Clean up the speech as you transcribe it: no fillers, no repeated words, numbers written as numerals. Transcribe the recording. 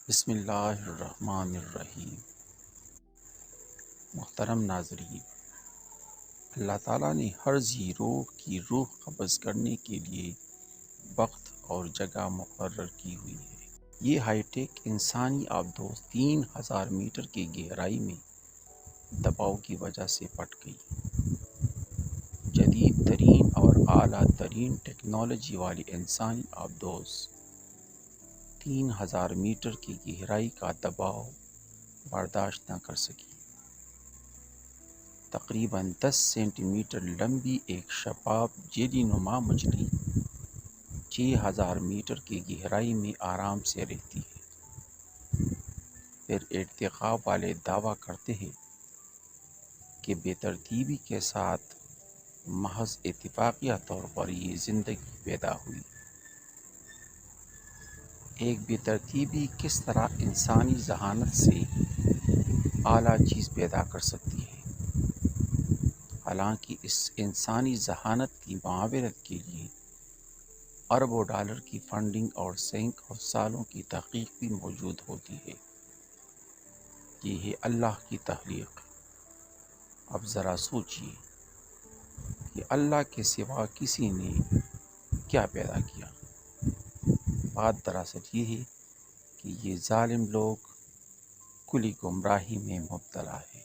بسم اللہ الرحمن الرحیم۔ محترم ناظرین، اللہ تعالیٰ نے ہر ذی روح کی روح قبض کرنے کے لیے وقت اور جگہ مقرر کی ہوئی ہے۔ یہ ہائی ٹیک انسانی آبدوز 3000 میٹر کی گہرائی میں دباؤ کی وجہ سے پٹ گئی۔ جدید ترین اور اعلیٰ ترین ٹیکنالوجی والی انسانی آبدوز 3000 میٹر کی گہرائی کا دباؤ برداشت نہ کر سکی۔ تقریباً 10 سینٹی میٹر لمبی ایک شفاف جیلی نما مچھلی 6000 میٹر کی گہرائی میں آرام سے رہتی ہے۔ پھر ارتقاء والے دعویٰ کرتے ہیں کہ بے ترتیبی کے ساتھ محض اتفاقیہ طور پر یہ زندگی پیدا ہوئی۔ ایک بے ترتیبی کس طرح انسانی ذہانت سے اعلیٰ چیز پیدا کر سکتی ہے؟ حالانکہ اس انسانی ذہانت کی معاونت کے لیے اربوں ڈالر کی فنڈنگ اور سینکڑوں سالوں کی تحقیق بھی موجود ہوتی ہے۔ یہ ہے اللہ کی تخلیق۔ اب ذرا سوچئے کہ اللہ کے سوا کسی نے کیا پیدا کیا؟ بات دراصل یہ ہے کہ یہ ظالم لوگ کلی گمراہی میں مبتلا ہے۔